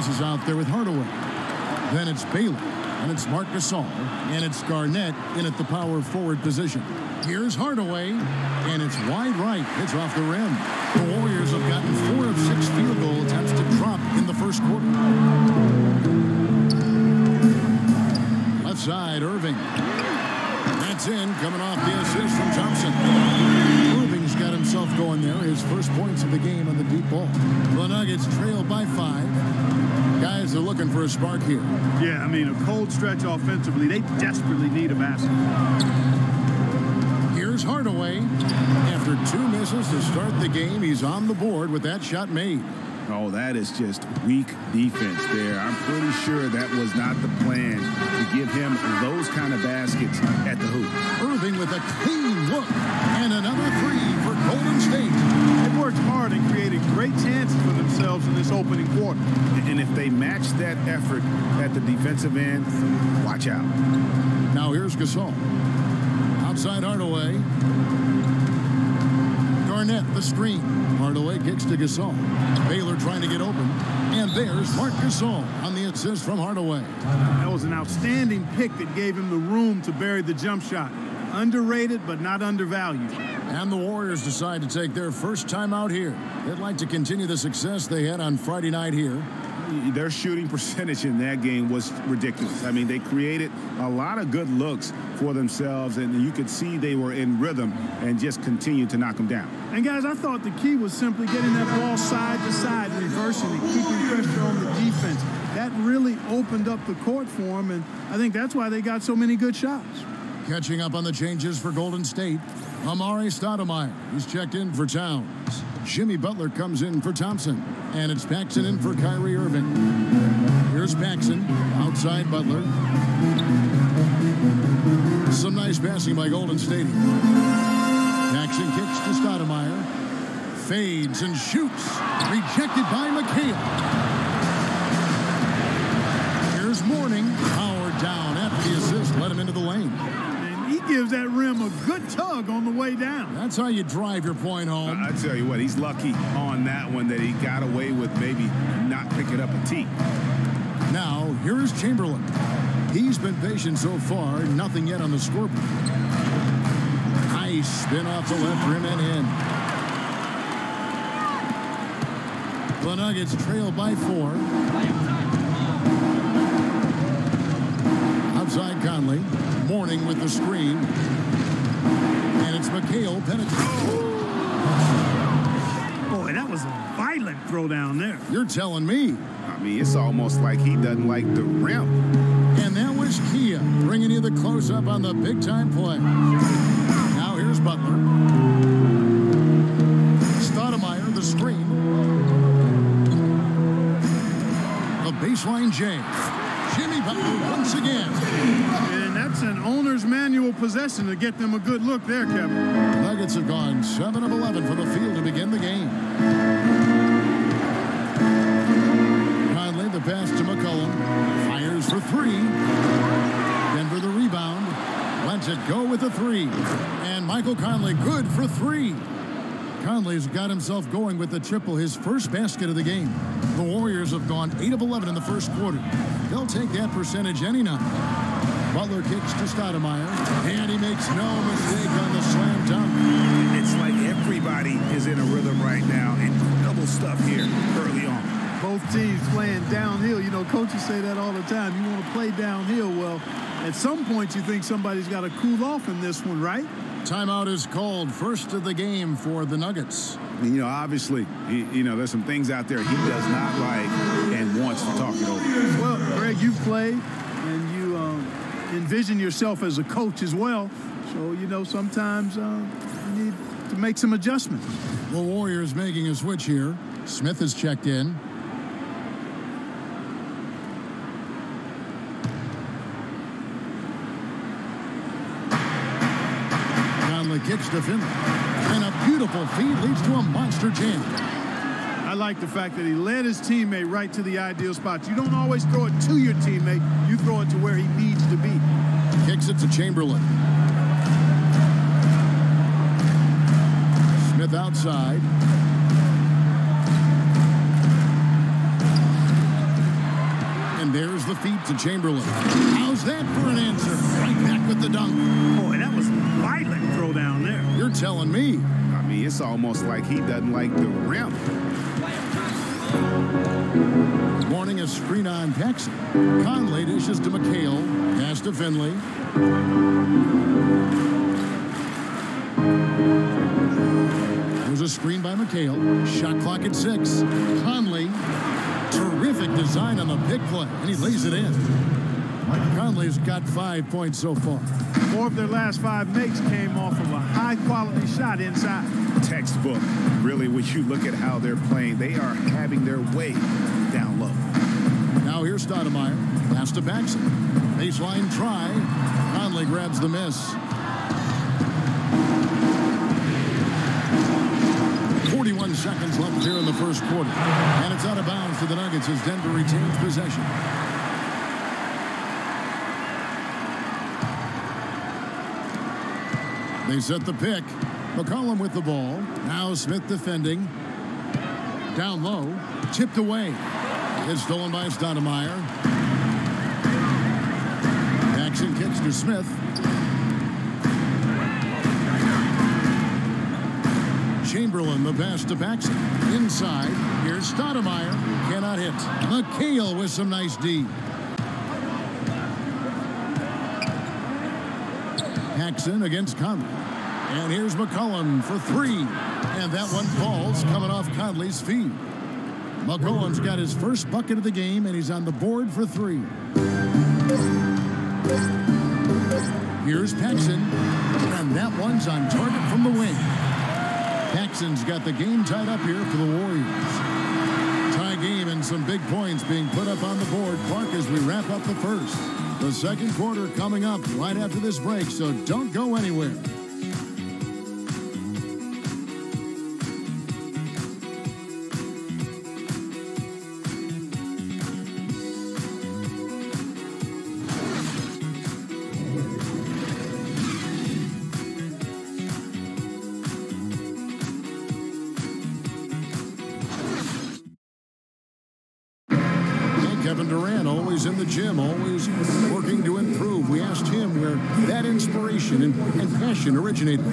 is out there with Hardaway. Then it's Baylor, and it's Marc Gasol, and it's Garnett in at the power forward position. Here's Hardaway, and it's wide right. It's off the rim. The Warriors have gotten 4 of 6 field goal attempts to drop in the first quarter. Left side, Irving. That's in, coming off the assist from Thompson. Irving's got himself going there. His first points of the game on the deep ball. The Nuggets trail by 5. Guys are looking for a spark here. Yeah, I mean, a cold stretch offensively. They desperately need a basket. Here's Hardaway. After 2 misses to start the game, he's on the board with that shot made. Oh, that is just weak defense there. I'm pretty sure that was not the plan to give him those kind of baskets at the hoop. Irving with a clean look and another 3 for Golden State. They worked hard and created great chances for themselves in this opening quarter. And if they match that effort at the defensive end, watch out. Now here's Gasol. Outside Hardaway. Garnett, the screen. Hardaway kicks to Gasol. Baylor trying to get open. And there's Marc Gasol on the assist from Hardaway. That was an outstanding pick that gave him the room to bury the jump shot. Underrated, but not undervalued. And the Warriors decide to take their first time out here. They'd like to continue the success they had on Friday night here. Their shooting percentage in that game was ridiculous. I mean, they created a lot of good looks for themselves, and you could see they were in rhythm and just continued to knock them down. And, guys, I thought the key was simply getting that ball side to side, reversing it, keeping pressure on the defense. That really opened up the court for them, and I think that's why they got so many good shots. Catching up on the changes for Golden State, Amari Stoudemire. He's checked in for Towns. Jimmy Butler comes in for Thompson. And it's Paxson in for Kyrie Irving. Here's Paxson. Outside Butler. Some nice passing by Golden State. Paxson kicks to Stoudemire. Fades and shoots. Rejected by McHale. Here's Mourning. Powered down after the assist. Let him into the lane. He gives that rim a good tug on the way down. That's how you drive your point home. I tell you what, he's lucky on that one that he got away with maybe not picking up a tee. Now, here is Chamberlain. He's been patient so far, nothing yet on the scoreboard. Nice spin off the left rim and in. The Nuggets trail by 4. Outside Conley. Mourning with the screen. And it's McHale penetrating. Boy, that was a violent throw down there. You're telling me. I mean, it's almost like he doesn't like the rim. And that was Kia bringing you the close-up on the big-time play. Now here's Butler. Stoudemire, the screen. The baseline J. Jimmy Butler once again. And that's an owner's manual possession to get them a good look there, Kevin. Nuggets have gone 7 of 11 for the field to begin the game. Conley, the pass to McCollum. Fires for 3. Denver the rebound. Lets it go with the 3. And Michael Conley good for 3. Conley's got himself going with the triple, his first basket of the game. The Warriors have gone 8 of 11 in the first quarter. They'll take that percentage any night. Butler kicks to Stoudemire, and he makes no mistake on the slam dunk. It's like everybody is in a rhythm right now. Incredible stuff here early on. Both teams playing downhill. You know, coaches say that all the time. You want to play downhill. Well, at some point you think somebody's got to cool off in this one, right? Timeout is called. First of the game for the Nuggets. You know, obviously, there's some things out there he does not like and wants to talk it over. Well, Greg, you've played and you envision yourself as a coach as well. So, you know, sometimes you need to make some adjustments. The Warriors making a switch here. Smith is checked in. Kicks to Finley. And a beautiful feed leads to a monster jam. I like the fact that he led his teammate right to the ideal spot. You don't always throw it to your teammate. You throw it to where he needs to be. Kicks it to Chamberlain. Smith outside. feet to Chamberlain. How's that for an answer? Right back with the dunk. Boy, that was violent throw down there. You're telling me. I mean, it's almost like he doesn't like the rim. Warning a screen on Paxson. Conley dishes to McHale. Pass to Finley. There's a screen by McHale. Shot clock at 6. Conley. Terrific design on the pick play. And he lays it in. Conley's got 5 points so far. 4 of their last 5 makes came off of a high-quality shot inside. Textbook. Really, when you look at how they're playing, they are having their way down low. Now here's Stoudemire. Pass to Paxson. Baseline try. Conley grabs the miss. 41 seconds left here in the first quarter. And it's out of bounds to the Nuggets as Denver retains possession. They set the pick. McCollum with the ball. Now Smith defending. Down low. Tipped away. It's stolen by Stoudemire. Paxson kicks to Smith. Chamberlain, the pass to Paxson. Inside. Here's Stoudemire. Cannot hit. McHale with some nice D. Paxson against Conley. And here's McCollum for 3. And that one falls, coming off Conley's feet. McCollum's got his first bucket of the game, and he's on the board for 3. Here's Paxson. And that one's on target from the wing. Paxson's got the game tied up here for the Warriors. Tie game and some big points being put up on the board, Clark, as we wrap up the first. The second quarter coming up right after this break, so don't go anywhere. Kevin Durant, always in the gym, always working to improve. We asked him where that inspiration and passion originated.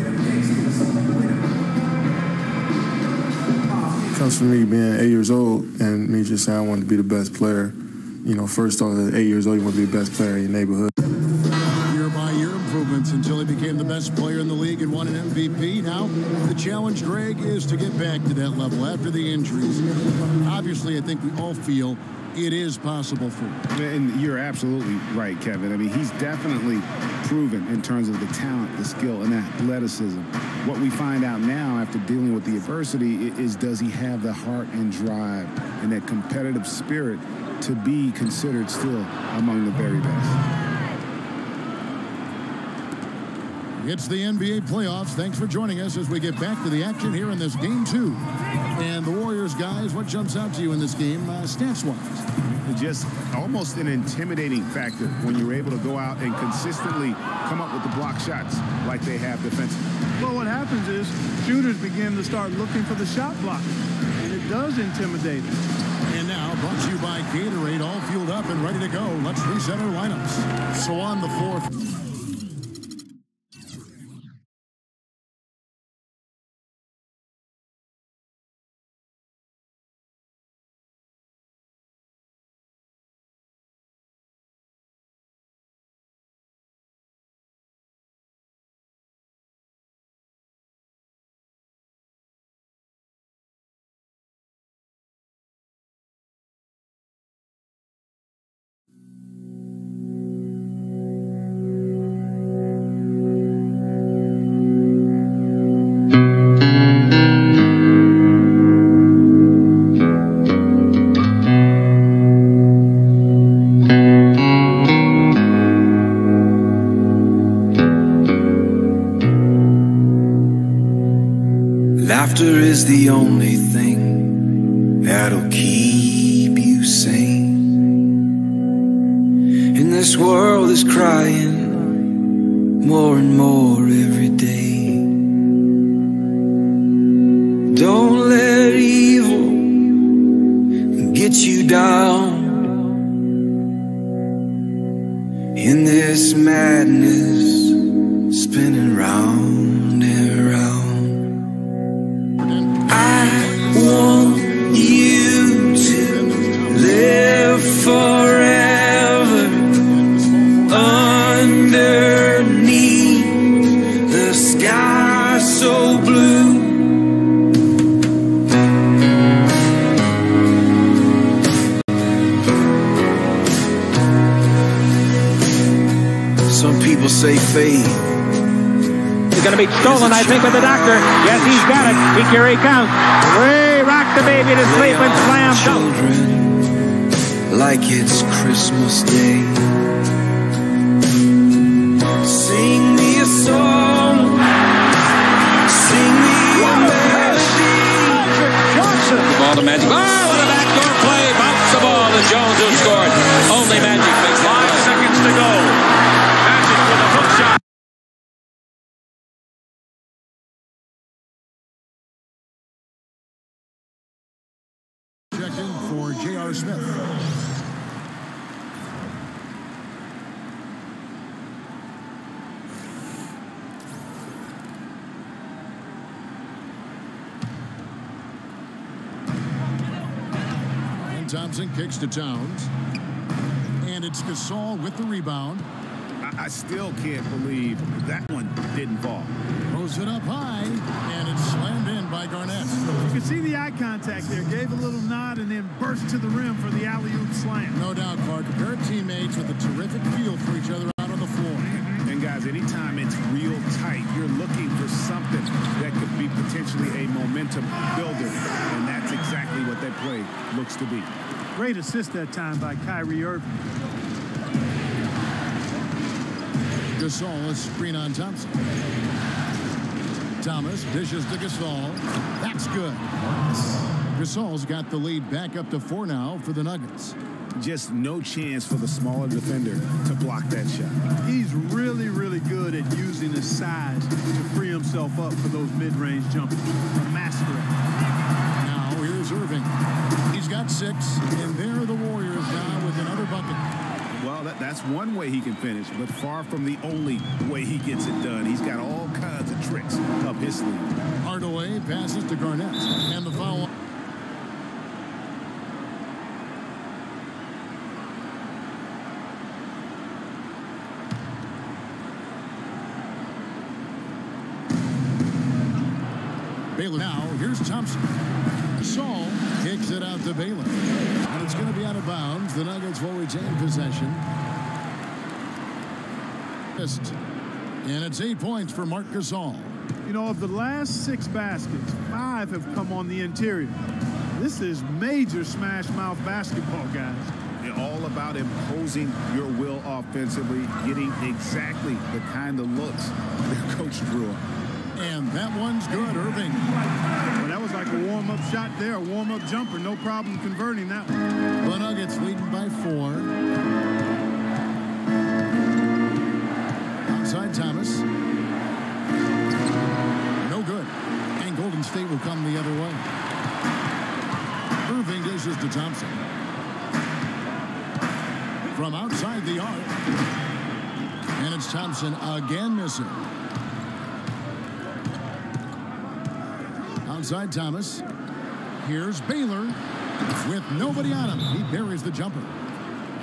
It comes from me being 8 years old and me just saying I wanted to be the best player. You know, first off, at 8 years old, you want to be the best player in your neighborhood. Year by year improvements until he became the best player in the league and won an MVP. Now, the challenge, Greg, is to get back to that level after the injuries. Obviously, I think we all feel it is possible for him. And you're absolutely right, Kevin. I mean, he's definitely proven in terms of the talent, the skill, and athleticism. What we find out now after dealing with the adversity is, does he have the heart and drive and that competitive spirit to be considered still among the very best? It's the NBA playoffs. Thanks for joining us as we get back to the action here in this game 2. And the Warriors, guys, what jumps out to you in this game, stats-wise? Just almost an intimidating factor when you're able to go out and consistently come up with the block shots like they have defensively. Well, what happens is shooters begin to start looking for the shot block, and it does intimidate them. And now, brought to you by Gatorade, all fueled up and ready to go. Let's reset our lineups. So on the fourth. Laughter is the only thing that'll keep you sane. And this world is crying more and more every day. Don't let evil get you down. this madness spinning round and round. I want you to live forever underneath the sky so blue. Some people say faith It's going to be stolen, I think, of the doctor. Yes, he's got it. Here he comes. Ray rocked the baby to sleep and slam children like it's Christmas Day. Sing me a song. Sing me a melody. Johnson. The ball to Magic. Oh, what a backdoor play. Bounce the ball to Jones, who scored. Only Magic makes 5 seconds to go. Magic with a hook shot. Checked in for J.R. Smith. And Thompson kicks to Towns. And it's Gasol with the rebound. I still can't believe that one didn't fall. Throws it up high, and it's slammed in by Garnett. You can see the eye contact there. Gave a little nod and then burst to the rim for the alley-oop slam. No doubt, Clark. A pair of teammates with a terrific feel for each other out on the floor. And guys, anytime it's real tight, you're looking for something that could be potentially a momentum builder. And that's exactly what that play looks to be. Great assist that time by Kyrie Irving. Gasol is screen on Thompson. Thomas dishes to Gasol. That's good. Gasol's got the lead back up to 4 now for the Nuggets. Just no chance for the smaller defender to block that shot. He's really, really good at using his size to free himself up for those mid-range jumpers. A master at it. Now here's Irving. He's got 6, and there are the Warriors now with another bucket. Well, that's one way he can finish, but far from the only way he gets it done. He's got all kinds of tricks up his sleeve. Hardaway passes to Garnett, and the foul. Baylor now, here's Thompson. Saul kicks it out to Baylor. And it's going to be out of bounds. The Nuggets will retain possession. And it's 8 points for Marc Gasol. You know, of the last 6 baskets, 5 have come on the interior. This is major smash mouth basketball, guys. They're all about imposing your will offensively, getting exactly the kind of looks their coach drew up. And that one's good, Irving. Well, that was like a warm-up shot there, a warm-up jumper. No problem converting that one. The Nuggets leading by 4. Outside Thomas. No good. And Golden State will come the other way. Irving dishes to Thompson. From outside the arc. And it's Thompson again missing. Outside Thomas. Here's Baylor with nobody on him. He buries the jumper.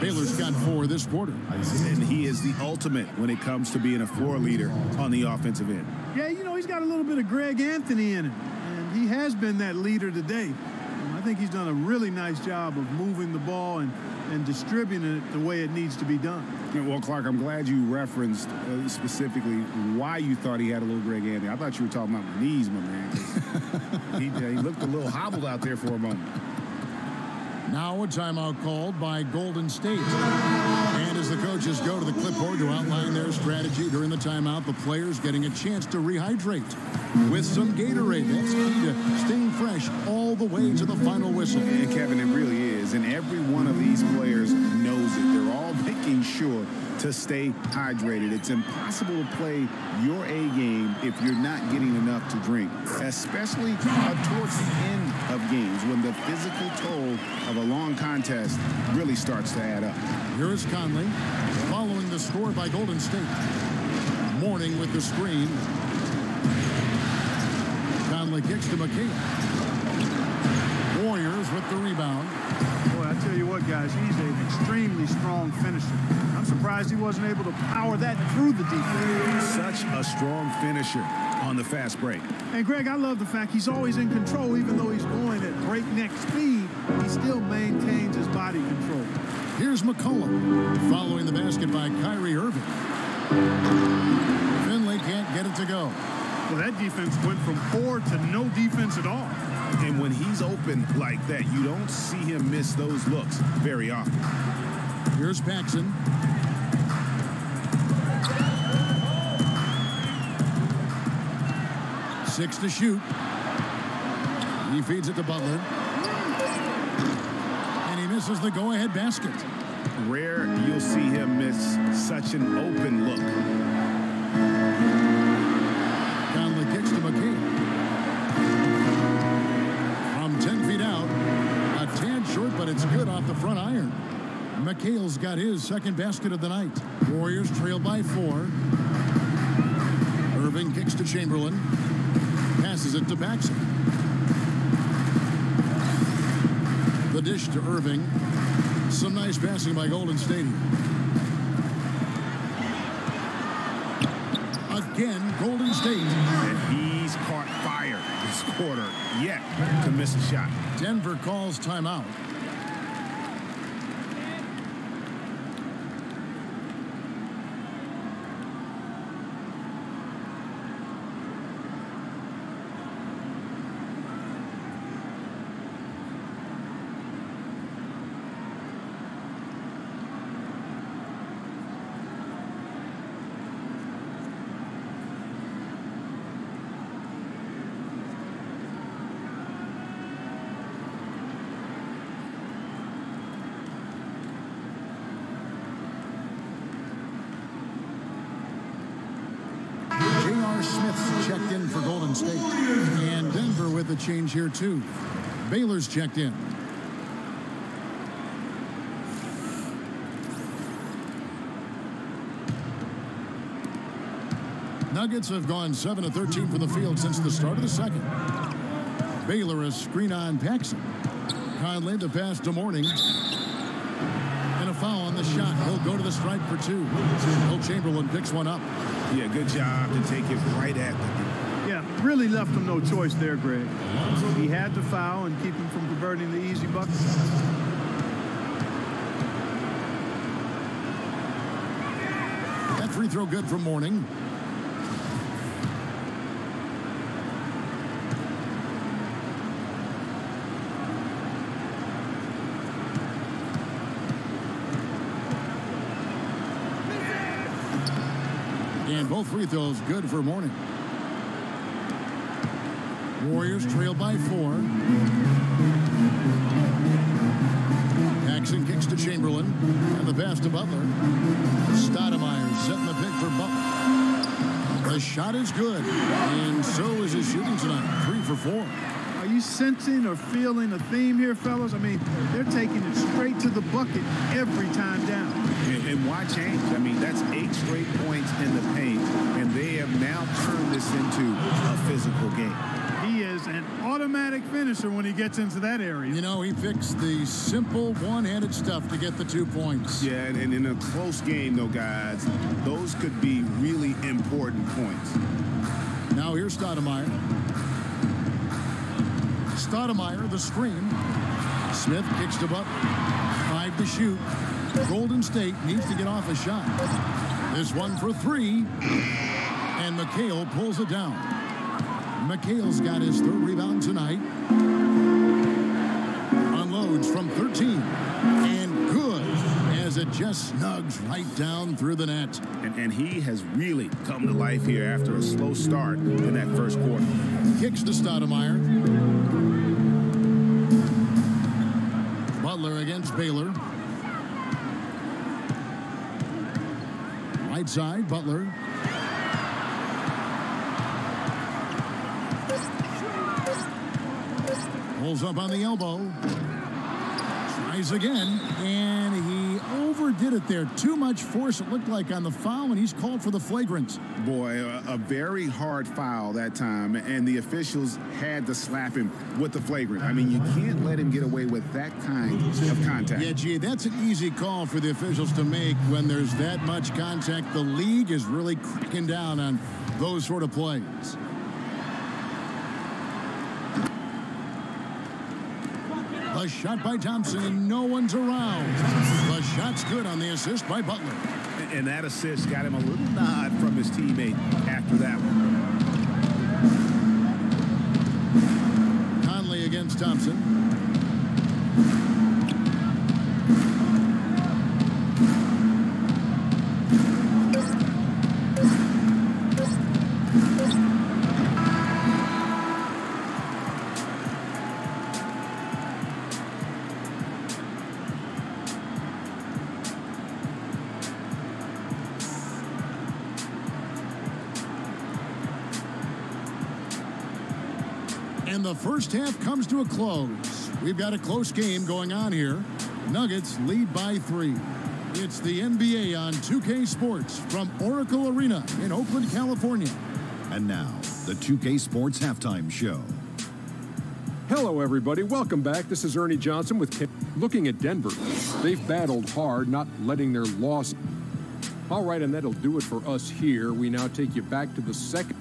Baylor's got 4 this quarter. And he is the ultimate when it comes to being a floor leader on the offensive end. Yeah, you know, he's got a little bit of Greg Anthony in him. And he has been that leader today. I think he's done a really nice job of moving the ball and distributing it the way it needs to be done. Well, Clark, I'm glad you referenced specifically why you thought he had a little Greg Anthony. I thought you were talking about my knees, my man. He looked a little hobbled out there for a moment. Now a timeout called by Golden State. And as the coaches go to the clipboard to outline their strategy during the timeout, the players getting a chance to rehydrate with some Gatorade. That's key to staying fresh all the way to the final whistle. And Kevin, it really is. And every one of these players knows it. They're all making sure to stay hydrated. It's impossible to play your A game if you're not getting enough to drink, especially towards the end of games when the physical toll of a long contest really starts to add up. Here is Conley following the the score by Golden State. Mourning with the screen. Conley kicks to McHale. Warriors with the rebound. Boy, I tell you what, guys, he's an extremely strong finisher. I'm surprised he wasn't able to power that through the defense. Such a strong finisher on the fast break. And, Greg, I love the fact he's always in control. Even though he's going at breakneck speed, he still maintains his body control. Here's McCollum following the basket by Kyrie Irving. Finley can't get it to go. Well, that defense went from poor to no defense at all. And when he's open like that, you don't see him miss those looks very often. Here's Paxson. Six to shoot. He feeds it to Butler. And he misses the go-ahead basket. Rare you'll see him miss such an open look. Conley kicks to McHale. From 10 feet out. A tad short, but it's good off the front iron. McHale's got his second basket of the night. Warriors trail by 4. Irving kicks to Chamberlain. Passes it to Paxson. The dish to Irving. Some nice passing by Golden State. Again, Golden State. And he's caught fire this quarter yet to miss a shot. Denver calls timeout. Smith's checked in for Golden State. And Denver with a change here, too. Baylor's checked in. Nuggets have gone 7 of 13 from the field since the start of the second. Baylor a screen on Paxson. Conley the pass to Mourning. And a foul on the shot. He'll go to the stripe for 2. Will Chamberlain picks one up. Yeah, good job to take it right at them. Yeah, really left him no choice there, Greg. He had to foul and keep him from converting the easy bucket. That free throw good from Mourning. And both free throws good for Mourning. Warriors trail by 4. Paxson kicks to Chamberlain. And the pass to Butler. Stoudemire setting the pick for Butler. The shot is good. And so is his shooting tonight. 3 for 4. Are you sensing or feeling a theme here, fellas? I mean, they're taking it straight to the bucket every time down. And why change? I mean, that's 8 straight points in the paint, and they have now turned this into a physical game. He is an automatic finisher when he gets into that area. You know, he picks the simple one-handed stuff to get the 2 points. Yeah, and in a close game, though, guys, those could be really important points. Now here's Stoudemire. Stoudemire, the screen. Smith kicks to Butler. 5 to shoot. Golden State needs to get off a shot. This one for 3. And McHale pulls it down. McHale's got his 3rd rebound tonight. Unloads from 13. And good as it just snugs right down through the net. And he has really come to life here after a slow start in that first quarter. Kicks to Stoudemire. Butler against Baylor. Right side, Butler. Pulls up on the elbow. Tries again, and he overdid it there. Too much force, it looked like, on the foul, and he's called for the flagrant. Boy, a very hard foul that time, and the officials had to slap him with the flagrant. I mean, you can't let him get away with that kind of contact. Yeah, gee, that's an easy call for the officials to make when there's that much contact. The league is really cracking down on those sort of plays. A shot by Thompson, and no one's around. The shot's good on the assist by Butler. And that assist got him a little nod from his teammate after that one. Conley against Thompson. And the first half comes to a close. We've got a close game going on here. Nuggets lead by 3. It's the NBA on 2K Sports from Oracle Arena in Oakland, California. And now, the 2K Sports Halftime Show. Hello, everybody. Welcome back. This is Ernie Johnson with Kim. Looking at Denver. They've battled hard, not letting their loss. All right, and that'll do it for us here. We now take you back to the second.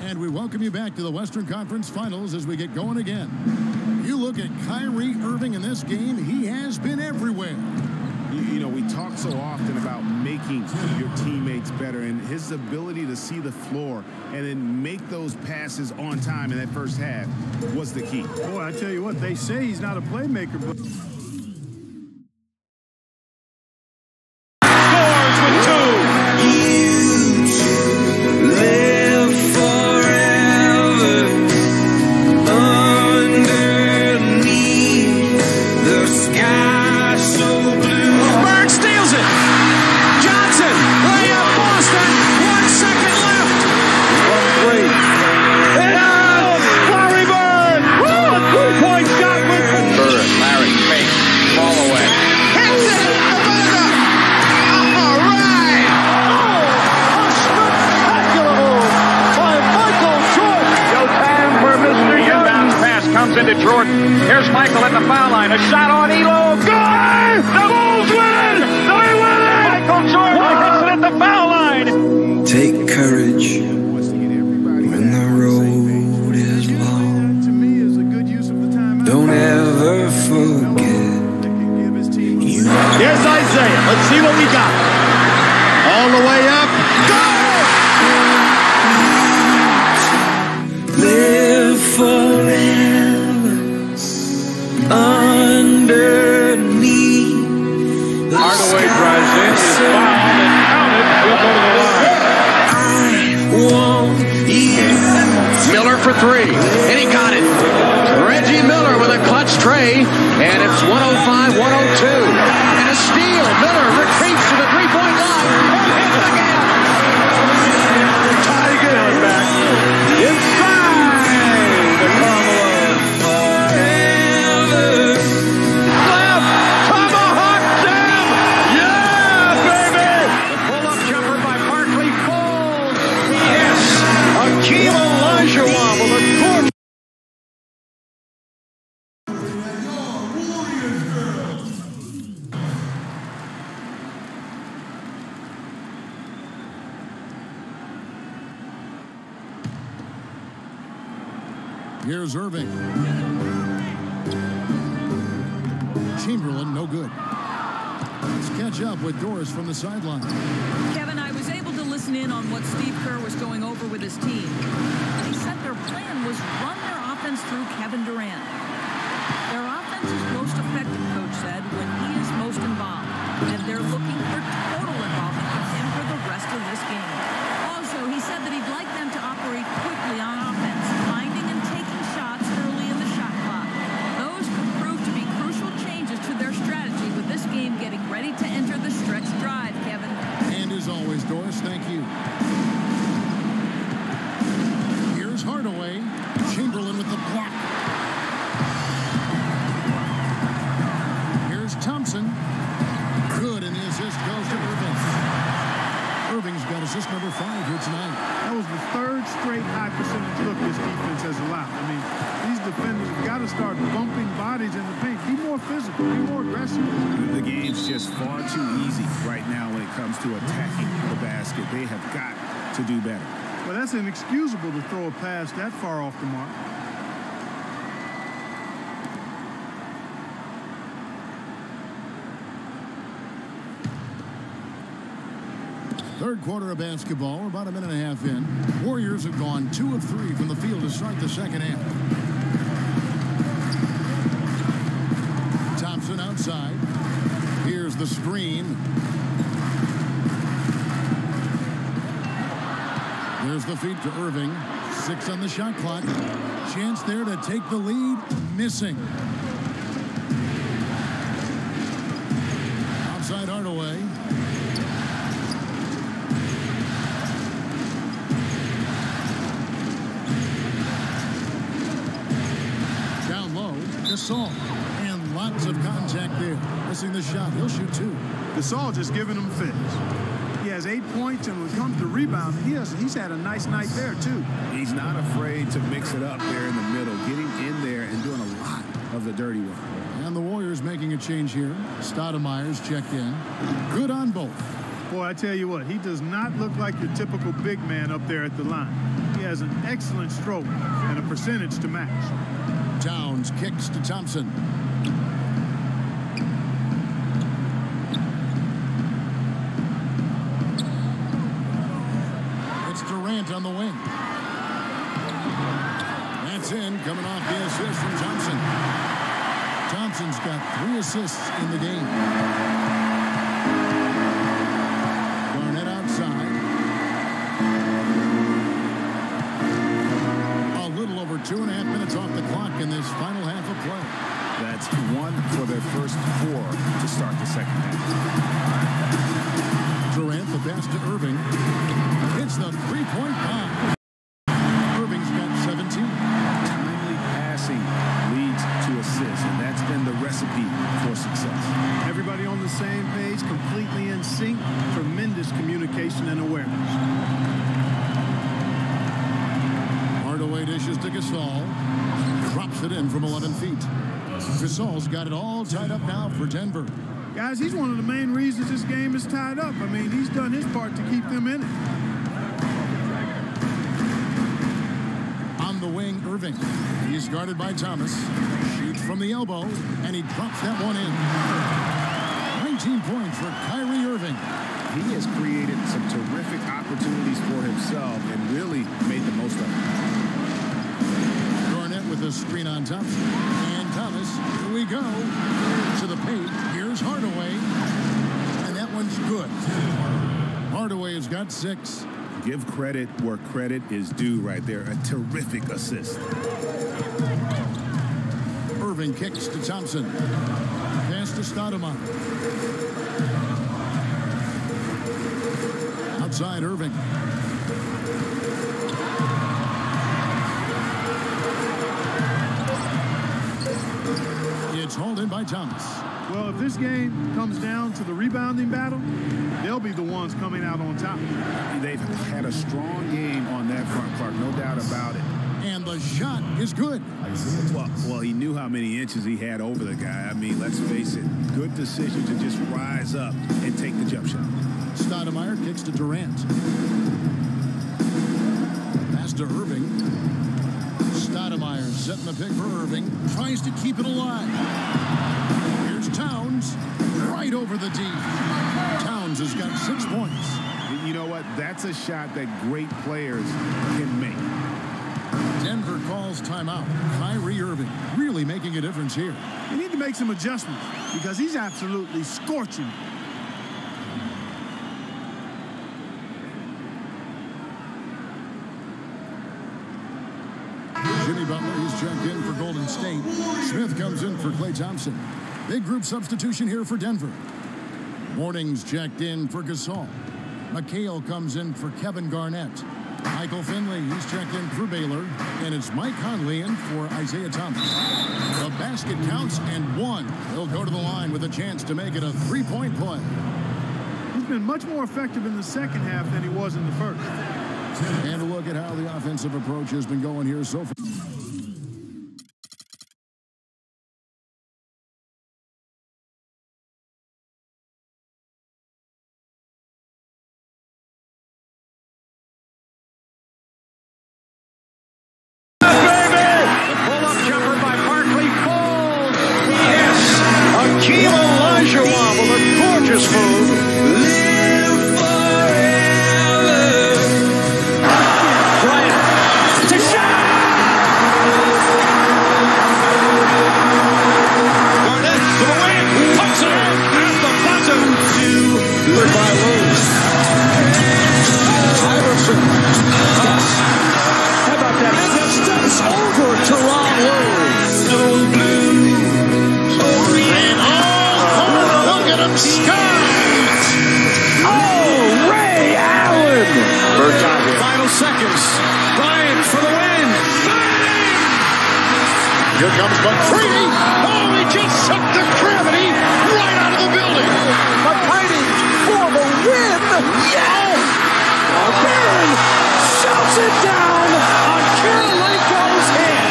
And we welcome you back to the Western Conference Finals as we get going again. You look at Kyrie Irving in this game, he has been everywhere. You know, we talk so often about making your teammates better, and his ability to see the floor and then make those passes on time in that first half was the key. Boy, I tell you what, they say he's not a playmaker, but... into Jordan. Here's Michael at the foul line. A shot on Elo. Good! The Bulls win! They win! Michael Jordan hits it at the foul line. Take courage when the road is long. Don't ever forget. Here's Isaiah. Let's see what we got. All the way up. Go! Live forever. Underneath the Hardaway drives in, is fouled and counted. He'll go to the line. I want you. Miller for 3, and he got it. Reggie Miller with a clutch tray, and it's 105-102. And a steal. Miller retreats to the three-point line and hits again. Tiger back inside the Carmelo. Here's Irving. Chamberlain, no good. Let's catch up with Doris from the sideline. Kevin, I was able to listen in on what Steve Kerr was going over with his team. He said their plan was run their offense through Kevin Durant. Their offense is most effective, Coach said, when he is most involved. And they're looking for total involvement from him for the rest of this game. Also, he said that he'd like them to operate quickly on offense, finding and taking shots early in the shot clock. Those could prove to be crucial changes to their strategy with this game getting ready to enter the stretch drive, Kevin. And as always, Doris, thank you. Here's be more aggressive. The game's just far too easy right now when it comes to attacking the basket. They have got to do better. Well, that's inexcusable to throw a pass that far off the mark. Third quarter of basketball. We're about a minute and a half in. Warriors have gone 2 of 3 from the field to start the second half. Thompson outside. Here's the screen. There's the feed to Irving. 6 on the shot clock. Chance there to take the lead. Missing. Outside Hardaway. Down low. Gasol. And lots of contact there. Missing the shot. He'll shoot 2. Gasol just giving them fits. He has 8 points, and when it comes to rebounding, he's had a nice night there, too. He's not afraid to mix it up there in the middle, getting in there and doing a lot of the dirty work. And the Warriors making a change here. Stoudemire's checked in. Good on both. Boy, I tell you what, he does not look like your typical big man up there at the line. He has an excellent stroke and a percentage to match. Towns kicks to Thompson. Durant on the wing. That's in, coming off the assist from Thompson. Thompson's got 3 assists in the game. Garnett outside. A little over 2.5 minutes off the clock in this final half of play. That's 1 for their first 4 to start the second half. Durant, the pass to Irving. Hits the three-point bomb. Irving's got 17. Timely passing leads to assists, and that's been the recipe for success. Everybody on the same page, completely in sync, tremendous communication and awareness. Hardaway dishes to Gasol. Drops it in from 11 feet. Gasol's got it all tied up now for Denver. Guys, he's one of the main reasons this game is tied up. I mean, he's done his part to keep them in it. On the wing, Irving. He's guarded by Thomas. Shoots from the elbow, and he drops that one in. 19 points for Kyrie Irving. He has created some terrific opportunities for himself and really made the most of it. Garnett with a screen on Thompson. And Thomas, here we go. To the paint. Here's Hardaway. And that one's good. Hardaway has got 6. Give credit where credit is due right there. A terrific assist. Irving kicks to Thompson. Pass to Stoudemire. Outside Irving. It's hauled in by Thomas. Well, if this game comes down to the rebounding battle, they'll be the ones coming out on top. They've had a strong game on that front, Clark, no doubt about it. And the shot is good. Well, he knew how many inches he had over the guy. I mean, let's face it, good decision to just rise up and take the jump shot. Stoudemire kicks to Durant. Pass to Irving. Stoudemire setting the pick for Irving. Tries to keep it alive. Here's Towns. Right over the D. Towns has got 6 points. You know what? That's a shot that great players can make. Denver calls timeout. Kyrie Irving really making a difference here. You need to make some adjustments because he's absolutely scorching. Jimmy Butler, he's checked in for Golden State. Smith comes in for Klay Thompson. Big group substitution here for Denver. Morning's checked in for Gasol. McHale comes in for Kevin Garnett. Michael Finley, he's checked in for Baylor. And it's Mike Conley in for Isaiah Thomas. The basket counts and 1. He'll go to the line with a chance to make it a 3-point play. He's been much more effective in the second half than he was in the first. And a look at how the offensive approach has been going here so far. scores! Oh, Ray Allen! Third time here. Final seconds. Bryant for the win. Here comes McCready. Oh, he just sucked the gravity right out of the building. McCready for the win. Yes! Barron shouts it down on Kirilenko's head.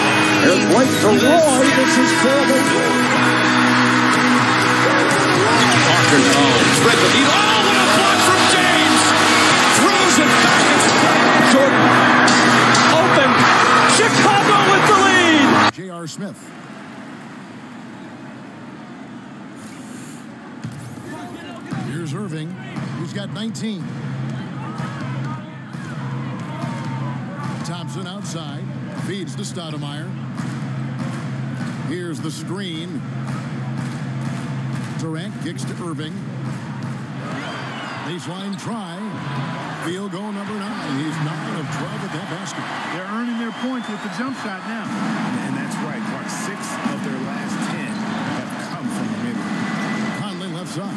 And Blake to Roy, this is for the win. Parker spread the lead. Oh, what a block from James. Throws it back. Jordan open. Chicago with the lead. J.R. Smith. Here's Irving, who's got 19. Thompson outside, feeds to Stoudemire. Here's the screen. Durant kicks to Irving. Baseline try. Field goal number 9. He's 9 of 12 at that basket. They're earning their points with the jump shot now. And that's right, Clark. 6 of their last 10 have come from the middle. Conley left side.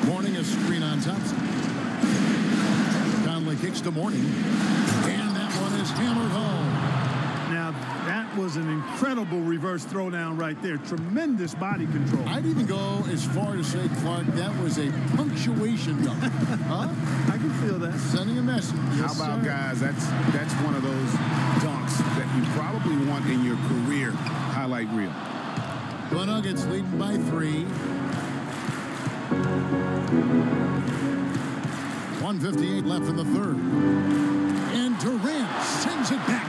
Morning a screen on Thompson. Conley kicks to Morning. And that one is hammered home. Now, that was an incredible reverse throwdown right there. Tremendous body control. I'd even go as far to say, Clark, that was a punctuation dunk. Huh? I can feel that. Sending a message. Yes, how about, guys, that's one of those dunks that you probably want in your career highlight reel. The Nuggets leading by 3. 1:58 left in the third. And Durant sends it back.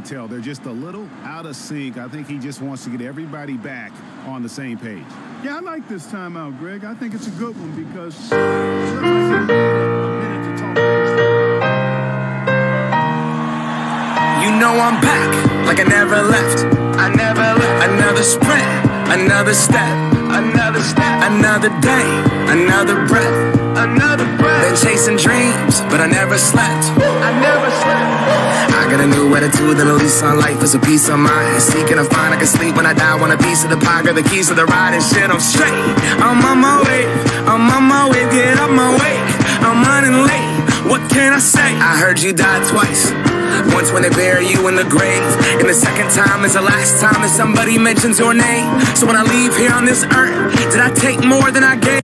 Tell they're just a little out of sync. I think he just wants to get everybody back on the same page. Yeah, I like this timeout, Greg. I think it's a good one because it looks like they need a minute to talk. You know I'm back like I never left. I never left. Another sprint, another step, another day, another breath, Been chasing dreams, but I never slept. I got a new attitude and a lease on life is a peace of mind. Seeking to find I can sleep when I die. Want a piece of the pie, got the keys to the ride and shit. I'm straight. I'm on my way. Get up my way. I'm running late. What can I say? I heard you died twice. Once when they bury you in the grave, and the second time is the last time that somebody mentions your name. So when I leave here on this earth, did I take more than I gave?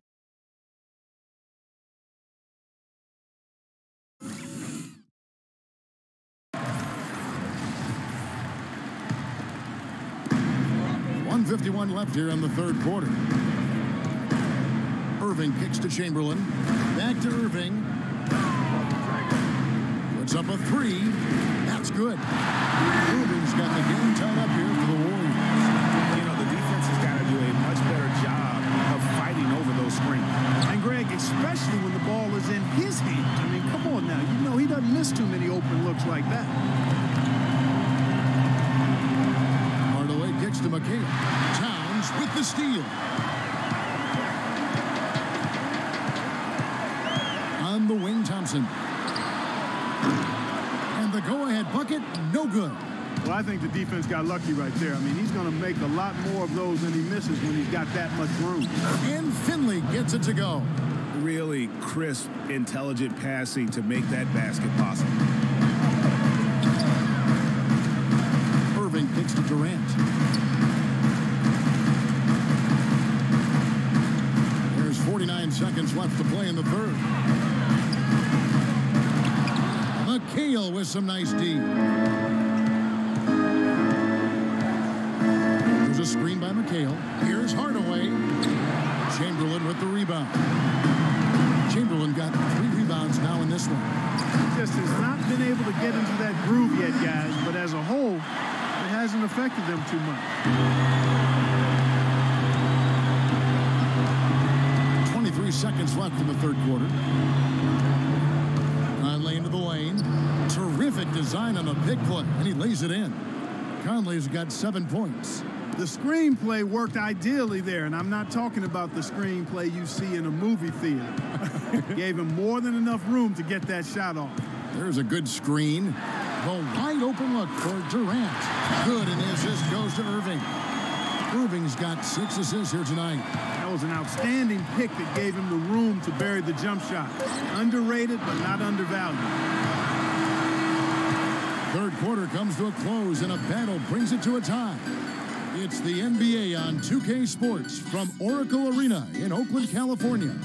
.51 left here in the third quarter. Irving kicks to Chamberlain. Back to Irving. Puts up a 3. That's good. Irving's got the game tied up here for the Warriors. You know, the defense has got to do a much better job of fighting over those screens. And Greg, especially when the ball is in his hands. I mean, come on now. You know he doesn't miss too many open looks like that. Hardaway kicks to McHale. Towns with the steal. On the wing, Thompson. And the go-ahead bucket, no good. Well, I think the defense got lucky right there. I mean, he's going to make a lot more of those than he misses when he's got that much room. And Finley gets it to go. Really crisp, intelligent passing to make that basket possible. Irving kicks to Durant. There's 49 seconds left to play in the third. McHale with some nice D. There's a screen by McHale. Here's Hardaway. Chamberlain with the rebound. Chamberlain got 3 rebounds now in this one. He just has not been able to get into that groove yet, guys. But as a whole, it hasn't affected them too much. seconds left in the third quarter. Conley into the lane. Terrific design on the big play, and he lays it in. Conley's got 7 points. The screenplay worked ideally there, and I'm not talking about the screenplay you see in a movie theater. Gave him more than enough room to get that shot off. There's a good screen. The wide open look for Durant. Good, and the assist goes to Irving. Irving's got 6 assists here tonight. That was an outstanding pick that gave him the room to bury the jump shot. Underrated, but not undervalued. Third quarter comes to a close, and a battle brings it to a tie. It's the NBA on 2K Sports from Oracle Arena in Oakland, California.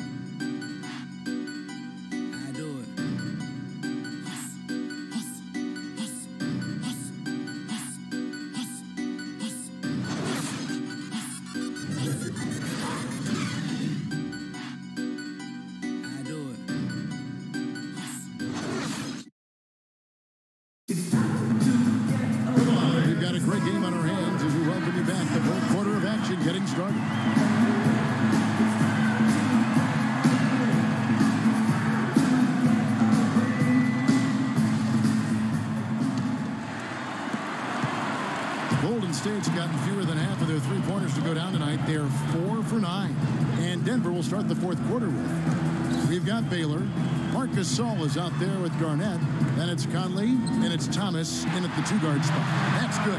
State's gotten fewer than half of their three-pointers to go down tonight. They're 4 for 9. And Denver will start the fourth quarter with. We've got Baylor. Marc Gasol is out there with Garnett. Then it's Conley, and it's Thomas in at the two-guard spot. That's good.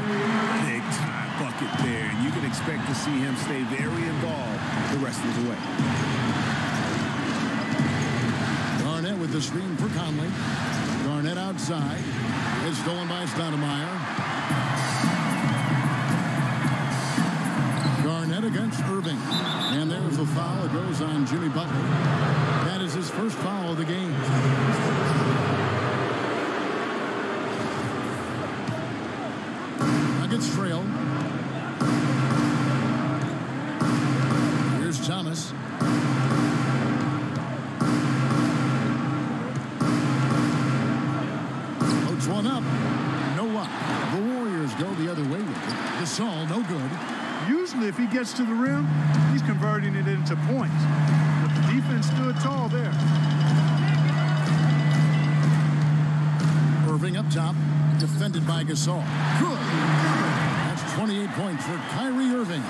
Big time bucket there, and you can expect to see him stay very involved the rest of the way. Garnett with the screen for Conley. Garnett outside. It's stolen by Stoudemire. Garnett against Irving. And there's a foul. It goes on Jimmy Butler. That is his first foul of the game. Nuggets trail. Here's Thomas. Floats one up. No luck. The Warriors go the other way with it. Gasol, no good. Usually, if he gets to the rim, he's converting it into points. But the defense stood tall there. Irving up top, defended by Gasol. Good. That's 28 points for Kyrie Irving.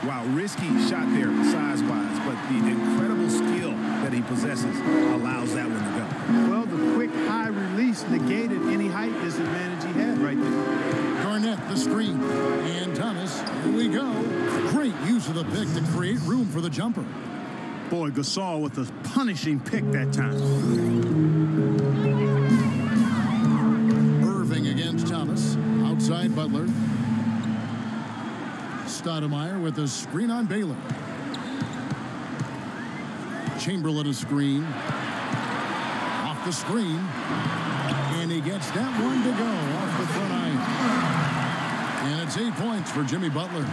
Wow, risky shot there, size-wise, but the incredible skill that he possesses allows that one to go. Well, the quick high release negated any height disadvantage he had right there. Garnett, the screen, and Thomas. Here we go. Great use of the pick to create room for the jumper. Boy, Gasol with a punishing pick that time. Irving against Thomas. Outside Butler. Stoudemire with a screen on Baylor. Chamberlain a screen. Off the screen. And he gets that one to go off the front eye. And it's 8 points for Jimmy Butler.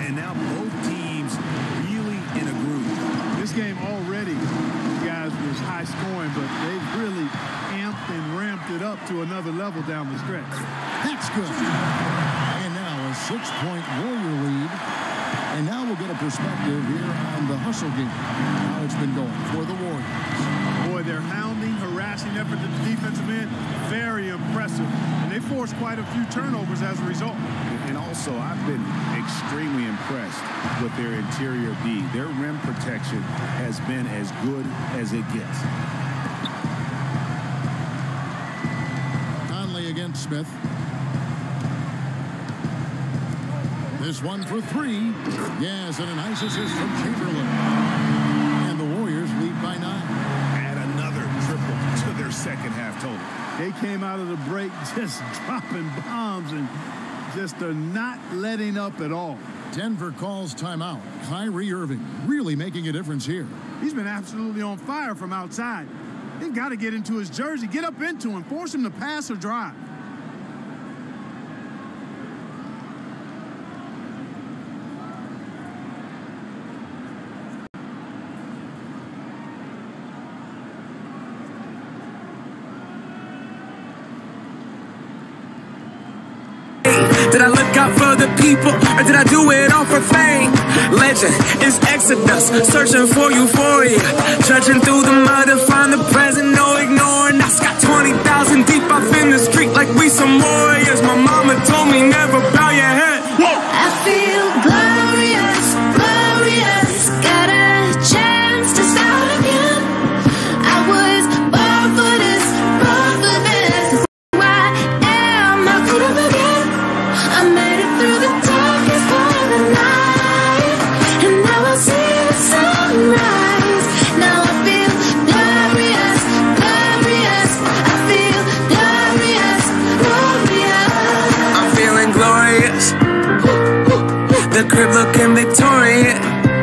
And now both teams really in a groove. This game already, guys, was high scoring, but they've really amped and ramped it up to another level down the stretch. That's good. And now a 6-point Warrior lead. And now we'll get a perspective here on the hustle game. How it's been going for the Warriors. Boy, their hounding, harassing effort at the defensive end, very impressive. And they forced quite a few turnovers as a result. And also, I've been extremely impressed with their interior D. Their rim protection has been as good as it gets. Conley against Smith. This one for three. Yes, and a nice assist from Chamberlain. And the Warriors lead by 9. Add another triple to their second half total. They came out of the break just dropping bombs and just not letting up at all. Denver calls timeout. Kyrie Irving really making a difference here. He's been absolutely on fire from outside. They've got to get into his jersey, get up into him, force him to pass or drive. Did I look out for the the people, or did I do it all for fame? Legend is Exodus, searching for euphoria. Trudging through the mud to find the present, no ignoring. I got 20,000 deep off in the street like we some warriors. My mama told me never bow your head. I feel glorious, glorious. Got a chance to start again. I was born for this, born for this. It's who I am, I couldn't forget. I made it through the darkest part of the night, and now I see the sunrise. Now I feel glorious, glorious. I feel glorious, glorious. I'm feeling glorious. The crib looking victorious.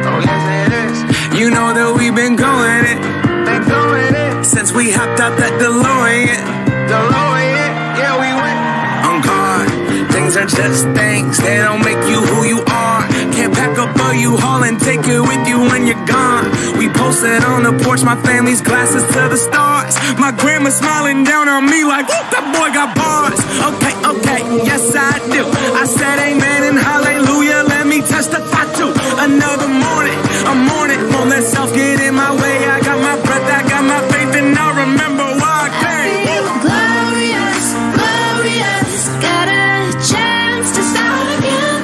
Oh yes it is. You know that we've been going it. Been going it. Since we hopped out that DeLorean. DeLorean, yeah we went. On guard, things are just things. They don't make you who you are. Can't pack up a U-Haul and take it with you when you're gone. We posted on the porch, my family's glasses to the stars. My grandma smiling down on me like, whoop, that boy got bars. Okay, okay, yes I do. I said amen and hallelujah. Let me testify to another morning. A morning won't let self get in my way. I got my breath, I got my faith, and I remember why I came. I feel glorious, glorious. Got a chance to start again.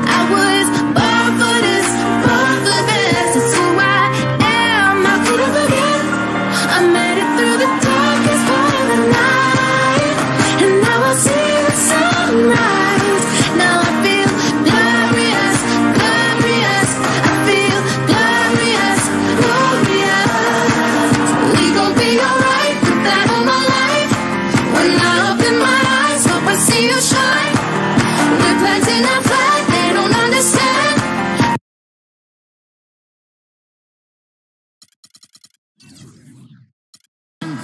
I was born for this, born for this. It's who I am, I couldn't forget. I made it through the darkest part of the night, and now I see the sunrise. Now I feel glorious, glorious. I feel glorious, glorious. We gon' be alright, put that on my life. When I open my eyes, hope I see you shine. We're planting our flag, they don't understand.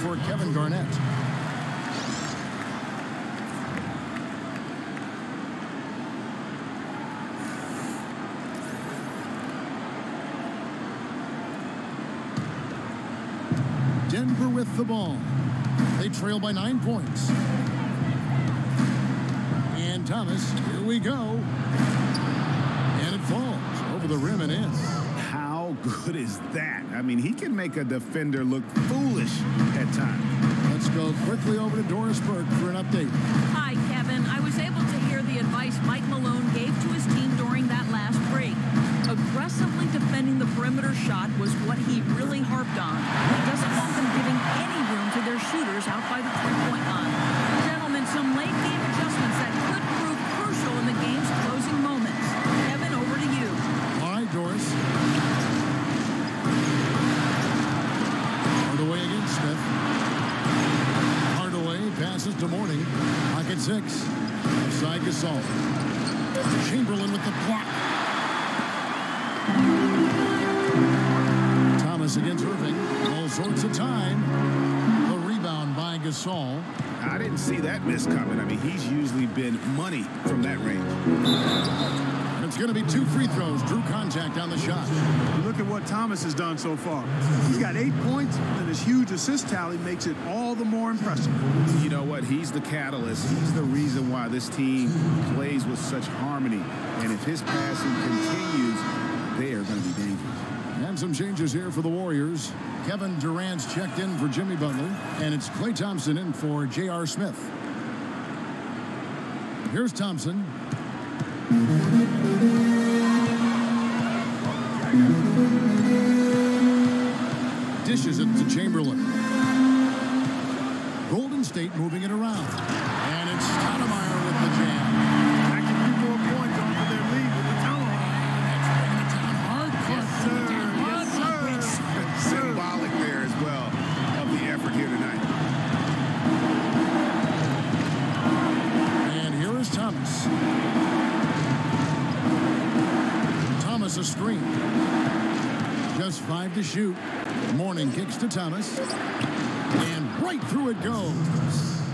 For Kevin Garnett. Denver with the ball. They trail by 9 points. And Thomas, here we go. And it falls over the rim and in. How good is that? I mean, he can make a defender look foolish at times. Let's go quickly over to Doris Burke for an update. Hi, Kevin. I was able to hear the advice Mike Malone gave to his team during that last break. Aggressively defending the perimeter shot was what he really harped on. He doesn't want them giving any room to their shooters out by the three-point line. Gentlemen, some late-game adjustments that could prove crucial in the game's closing moments. Kevin, over to you. All right, Doris. Hardaway against Smith. Hardaway passes to Morning. Pocket 6. Offside Gasol. Chamberlain with the block. Thomas against Irving. All sorts of time. A rebound by Gasol. I didn't see that miss coming. I mean, he's usually been money from that range. And it's going to be 2 free throws. Drew contact on the shot. Look at what Thomas has done so far. He's got 8 points, and his huge assist tally makes it all the more impressive. You know what? He's the catalyst. He's the reason why this team plays with such harmony. And if his passing continues, they are going to be dangerous. And some changes here for the Warriors. Kevin Durant's checked in for Jimmy Butler, and it's Klay Thompson in for J.R. Smith. Here's Thompson. Dishes it to Chamberlain. Golden State moving it around. And it's Stoudemire with the jam. Back to 3 more points onto their lead with the tunnel. That's bringing it down hard. Yes, sir. Symbolic there as well of the effort here tonight. And here is Thomas. Thomas a screen. Just 5 to shoot. Morning kicks to Thomas. And right through it goes.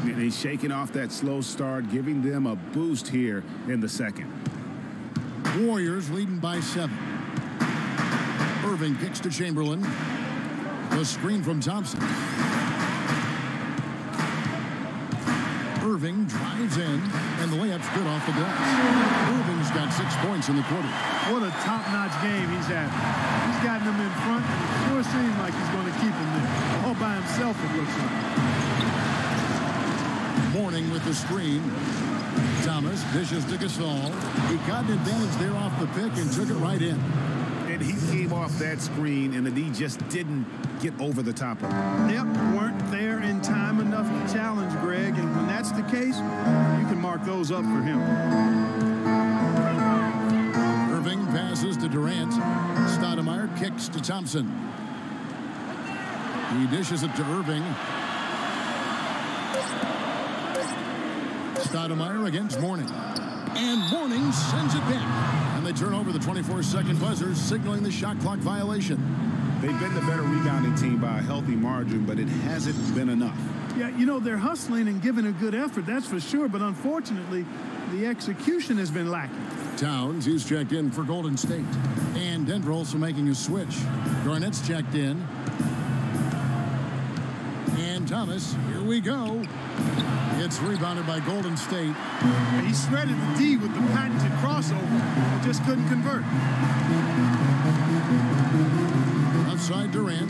And he's shaking off that slow start, giving them a boost here in the second. Warriors leading by 7. Irving kicks to Chamberlain. The screen from Thompson. Irving drives in, and the layup's good off the glass. Irving's got 6 points in the quarter. What a top-notch game he's had. He's gotten them in front, and it sure seems like he's going to keep them there. All by himself, it looks like. Mourning with the screen. Thomas dishes to Gasol. He got an advantage there off the pick and took it right in. And he came off that screen, and the D just didn't get over the top of it. Yep, weren't there in time enough to challenge Greg, and when that's the case, you can mark those up for him. Irving passes to Durant. Stoudemire kicks to Thompson. He dishes it to Irving. Stoudemire against Mourning. And Mourning sends it back. And they turn over the 24-second buzzer, signaling the shot clock violation. They've been the better rebounding team by a healthy margin, but it hasn't been enough. Yeah, you know, they're hustling and giving a good effort, that's for sure. But unfortunately, the execution has been lacking. Towns, he's checked in for Golden State. And Denver also making a switch. Garnett's checked in. And Thomas, here we go. It's rebounded by Golden State. He shredded the D with the patented crossover, but just couldn't convert. Outside Durant.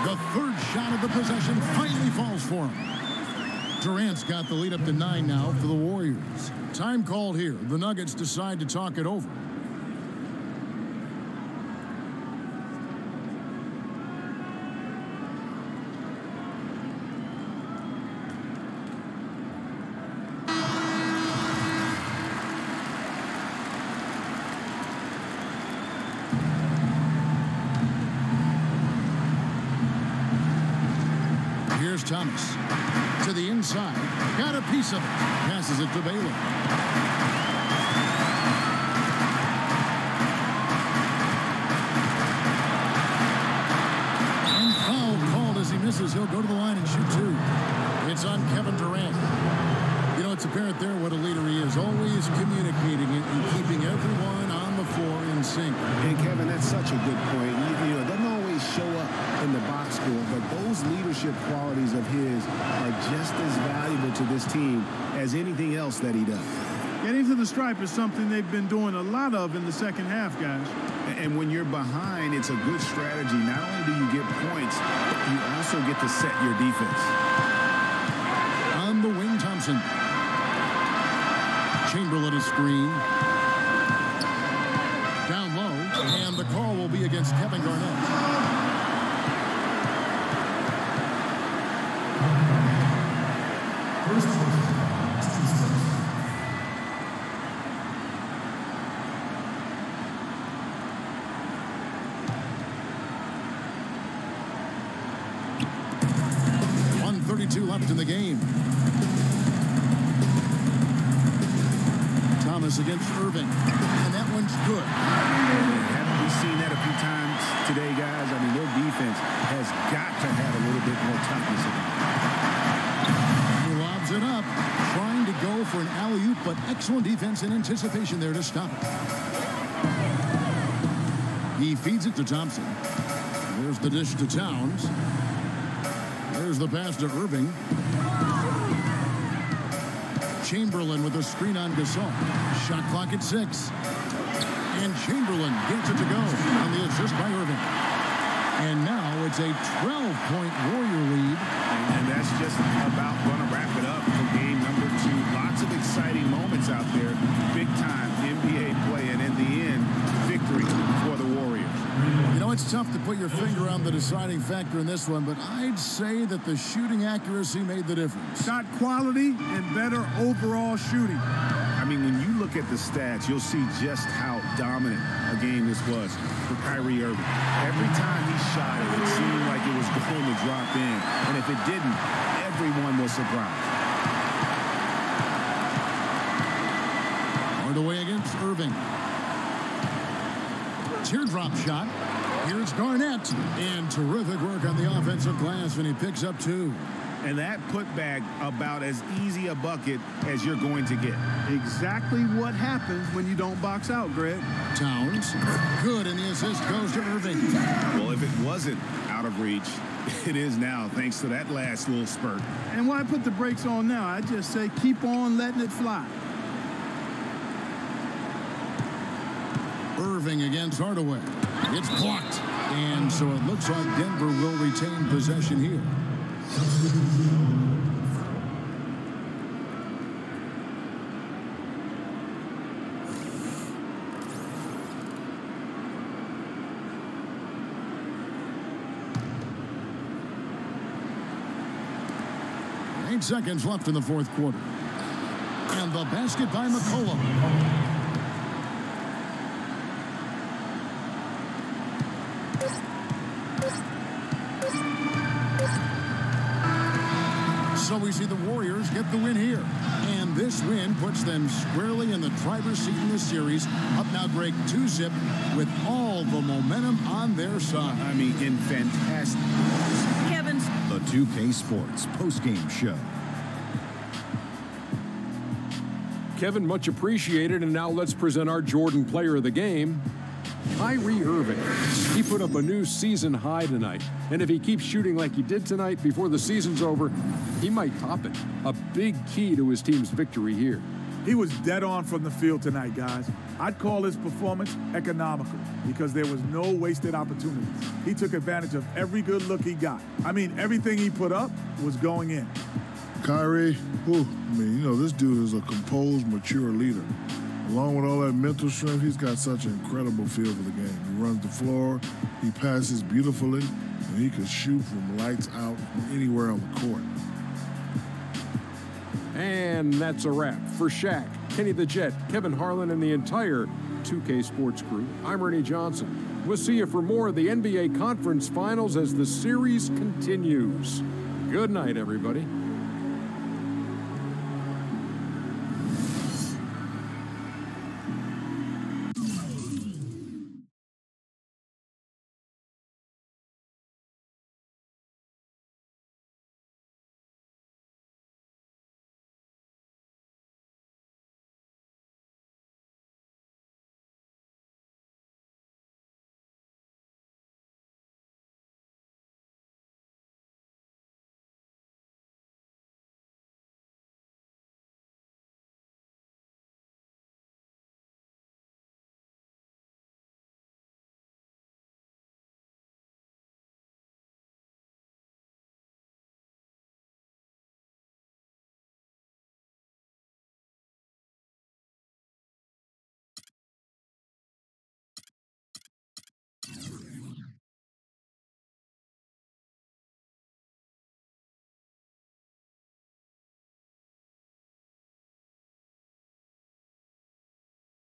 The third shot of the possession finally falls for him. Durant's got the lead up to 9 now for the Warriors. Time called here. The Nuggets decide to talk it over. Thomas to the inside. Got a piece of it. Passes it to Baylor. And foul called as he misses. He'll go to the line and shoot 2. It's on Kevin Durant. You know, it's apparent there what a leader he is. Always communicating it and keeping everyone on the floor in sync. And Kevin, that's such a good point. You know, it doesn't always show up in the box score, but those leadership qualities of his are just as valuable to this team as anything else that he does. Getting to the stripe is something they've been doing a lot of in the second half, guys. And when you're behind, it's a good strategy. Not only do you get points, but you also get to set your defense. On the wing, Thompson. Chamberlain is screen. Down low, and the call will be against Kevin Garnett. Left in the game. Thomas against Irving, and that one's good. Haven't we seen that a few times today, guys? I mean, their defense has got to have a little bit more toughness in it. He lobs it up, trying to go for an alley-oop, but excellent defense and anticipation there to stop it. He feeds it to Thompson. There's the dish to Towns. There's the pass to Irving. Chamberlain with a screen on Gasol. Shot clock at 6. And Chamberlain gets it to go on the assist by Irving. And now it's a 12-point Warrior lead. And that's just about going to wrap it up for game number 2. Lots of exciting moments out there. Big-time NBA play, and in the end, victory for the Warriors. You know, it's tough to put your finger on the deciding factor in this one, but I'd say that the shooting accuracy made the difference. Shot quality and better overall shooting. I mean, when you look at the stats, you'll see just how dominant a game this was for Kyrie Irving. Every time he shot it, it seemed like it was going to drop in. And if it didn't, everyone was surprised. Hard away against Irving. Teardrop shot. Here's Garnett. And terrific work on the offensive glass, and he picks up 2. And that putback about as easy a bucket as you're going to get. Exactly what happens when you don't box out, Greg. Towns, good, and the assist goes to Irving. Well, if it wasn't out of reach, it is now, thanks to that last little spurt. And why put the brakes on now? I just say keep on letting it fly. Irving against Hardaway. It's blocked. And so it looks like Denver will retain possession here. Eight seconds left in the fourth quarter. And the basket by McCollum. So we see the Warriors get the win here. And this win puts them squarely in the driver's seat in this series. Up now, Greg, 2-zip with all the momentum on their side. I mean, in fantastic. Kevin's. The 2K Sports postgame show. Kevin, much appreciated. And now let's present our Jordan Player of the Game, Kyrie Irving. He put up a new season high tonight. And if he keeps shooting like he did tonight before the season's over, he might top it. A big key to his team's victory here. He was dead on from the field tonight, guys. I'd call his performance economical because there was no wasted opportunities. He took advantage of every good look he got. I mean, everything he put up was going in. Kyrie, this dude is a composed, mature leader. Along with all that mental strength, he's got such an incredible feel for the game. He runs the floor, he passes beautifully, and he can shoot from lights out from anywhere on the court. And that's a wrap. For Shaq, Kenny the Jet, Kevin Harlan, and the entire 2K Sports crew, I'm Ernie Johnson. We'll see you for more of the NBA Conference Finals as the series continues. Good night, everybody.